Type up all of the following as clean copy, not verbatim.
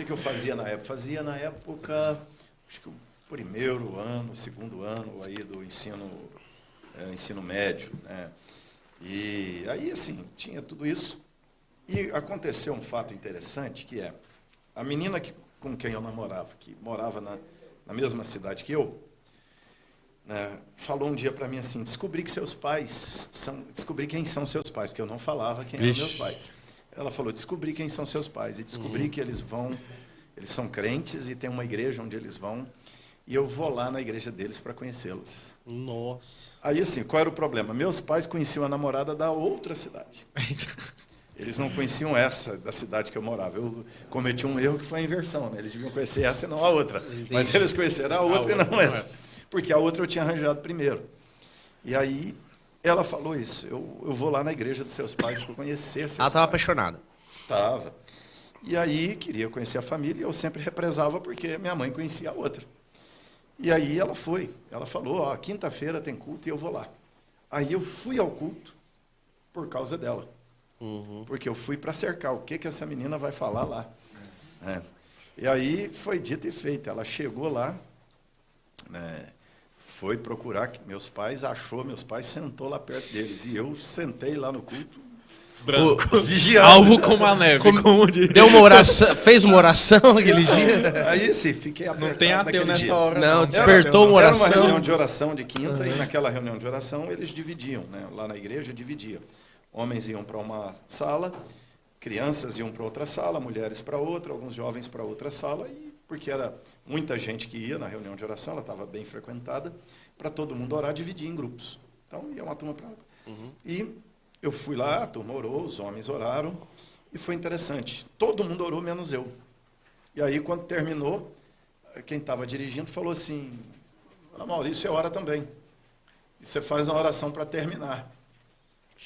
que eu fazia na época? Fazia na época, acho que o primeiro ano, segundo ano aí do ensino médio, né? E aí, assim, tinha tudo isso. E aconteceu um fato interessante, que é, a menina com quem eu namorava, que morava na mesma cidade que eu, né, falou um dia para mim assim, descobri quem são seus pais, porque eu não falava quem eram meus pais. Ela falou, descobri quem são seus pais, e descobri que eles são crentes e tem uma igreja onde eles vão, e eu vou lá na igreja deles para conhecê-los. Nossa. Aí, assim, qual era o problema? Meus pais conheciam a namorada da outra cidade. Eles não conheciam essa da cidade que eu morava. Eu cometi um erro que foi a inversão, né? Eles deviam conhecer essa e não a outra. Entendi. Mas eles conheceram a outra e não essa. Porque a outra eu tinha arranjado primeiro. E aí, ela falou isso. Eu vou lá na igreja dos seus pais para conhecer seus pais. Ela estava apaixonada. Estava. E aí, queria conhecer a família, e eu sempre represava porque minha mãe conhecia a outra. E aí ela foi. Ela falou, ó, quinta-feira tem culto e eu vou lá. Aí eu fui ao culto por causa dela. Porque eu fui para cercar o que essa menina vai falar lá. É. E aí foi dito e feito. Ela chegou lá, né, foi procurar meus pais, achou meus pais, sentou lá perto deles. E eu sentei lá no culto, branco, vigiando. Alvo como a neve. Como diz. Deu uma oração, fez uma oração aquele dia? Aí sim, fiquei apertado. Não tem ateu nessa dia. hora. Não, despertou uma Era oração. uma reunião de oração de quinta, e naquela reunião de oração eles dividiam, né? Lá na igreja dividia. Homens iam para uma sala, crianças iam para outra sala, mulheres para outra, alguns jovens para outra sala, e porque era muita gente que ia na reunião de oração, ela estava bem frequentada, para todo mundo orar, dividia em grupos. Então, ia uma turma para outra. E eu fui lá, a turma orou, os homens oraram, e foi interessante. Todo mundo orou, menos eu. E aí, quando terminou, quem estava dirigindo falou assim, Maurício, é hora também. E você faz uma oração para terminar.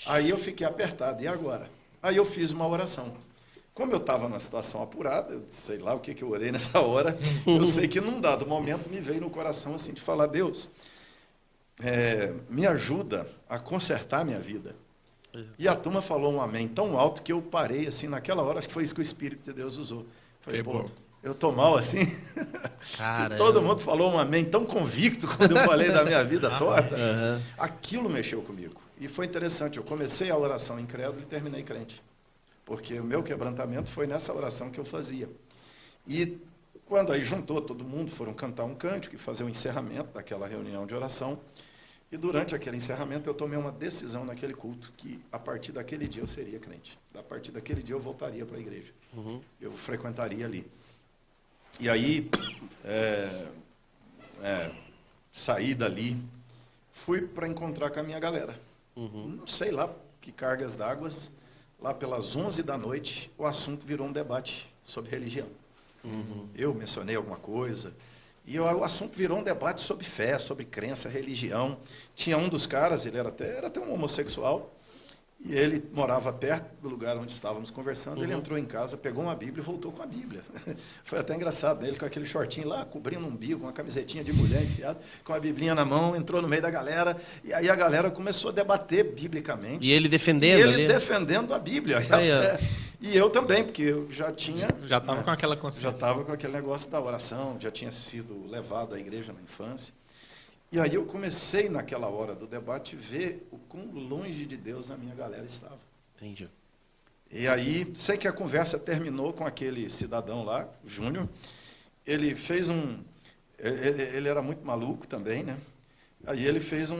Aí eu fiquei apertado, e agora? Aí eu fiz uma oração. Como eu estava numa situação apurada, eu sei lá o que eu orei nessa hora, eu sei que num dado momento me veio no coração assim de falar, Deus, me ajuda a consertar a minha vida. E a turma falou um amém tão alto que eu parei assim naquela hora, acho que foi isso que o Espírito de Deus usou. Falei, pô, eu tô mal assim? E todo mundo falou um amém tão convicto quando eu falei da minha vida torta. Aquilo mexeu comigo. E foi interessante, eu comecei a oração incrédulo e terminei crente. Porque o meu quebrantamento foi nessa oração que eu fazia. E quando aí juntou todo mundo, foram cantar um cântico e fazer o encerramento daquela reunião de oração. E durante aquele encerramento eu tomei uma decisão naquele culto, que a partir daquele dia eu seria crente. A partir daquele dia eu voltaria para a igreja. Eu frequentaria ali. E aí, saí dali, fui para encontrar com a minha galera. Não sei lá que cargas d'água, lá pelas 11 da noite, o assunto virou um debate sobre religião. Eu mencionei alguma coisa, e o assunto virou um debate sobre fé, sobre crença, religião. Tinha um dos caras, ele era até um homossexual, e ele morava perto do lugar onde estávamos conversando. Ele entrou em casa, pegou uma Bíblia e voltou com a Bíblia. Foi até engraçado, né? Ele com aquele shortinho lá, cobrindo o umbigo, uma camisetinha de mulher enfiada, com a Biblinha na mão, entrou no meio da galera, e aí a galera começou a debater biblicamente. E ele defendendo e ele ali? defendendo a Bíblia, e a fé. E eu também, porque eu já tinha... Já estava com aquela consciência. Já estava com aquele negócio da oração, já tinha sido levado à igreja na infância. E aí eu comecei, naquela hora do debate, ver o quão longe de Deus a minha galera estava. Entendi. E aí, sei que a conversa terminou com aquele cidadão lá, o Júnior. Ele fez ele era muito maluco também, né? Aí ele fez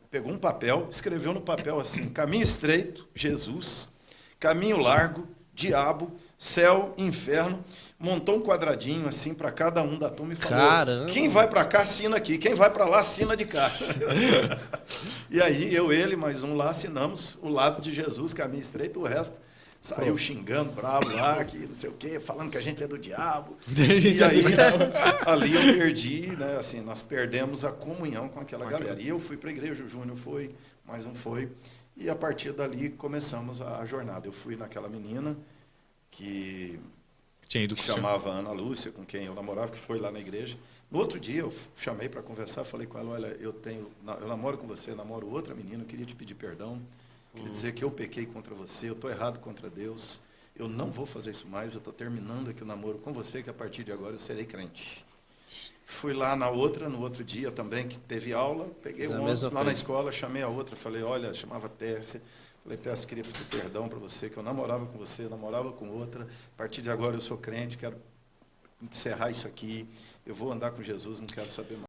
pegou um papel, escreveu no papel assim, caminho estreito, Jesus, caminho largo, diabo, céu, inferno. Montou um quadradinho assim para cada um da turma e falou, caramba, quem vai para cá, assina aqui, quem vai para lá, assina de cá. E aí ele, mais um lá, assinamos o lado de Jesus, caminho estreito, o resto saiu xingando, bravo lá, que não sei o quê, falando que a gente é do diabo. E aí, ali eu perdi, né, assim, nós perdemos a comunhão com aquela galera. E eu fui para a igreja, o Júnior foi, mais um foi, e a partir dali começamos a jornada. Eu fui naquela menina que chamava Ana Lúcia, com quem eu namorava, que foi lá na igreja. No outro dia, eu chamei para conversar, falei com ela, olha, eu namoro com você, namoro outra menina, eu queria te pedir perdão, queria dizer que eu pequei contra você, eu estou errado contra Deus, eu não vou fazer isso mais, eu estou terminando aqui o namoro com você, que a partir de agora eu serei crente. Fui lá no outro dia também, que teve aula, peguei um outro lá na escola, chamei a outra, falei, olha, chamava Tércia, falei, Tércia, queria pedir perdão para você, que eu namorava com você, eu namorava com outra, a partir de agora eu sou crente, quero encerrar isso aqui, eu vou andar com Jesus, não quero saber mais.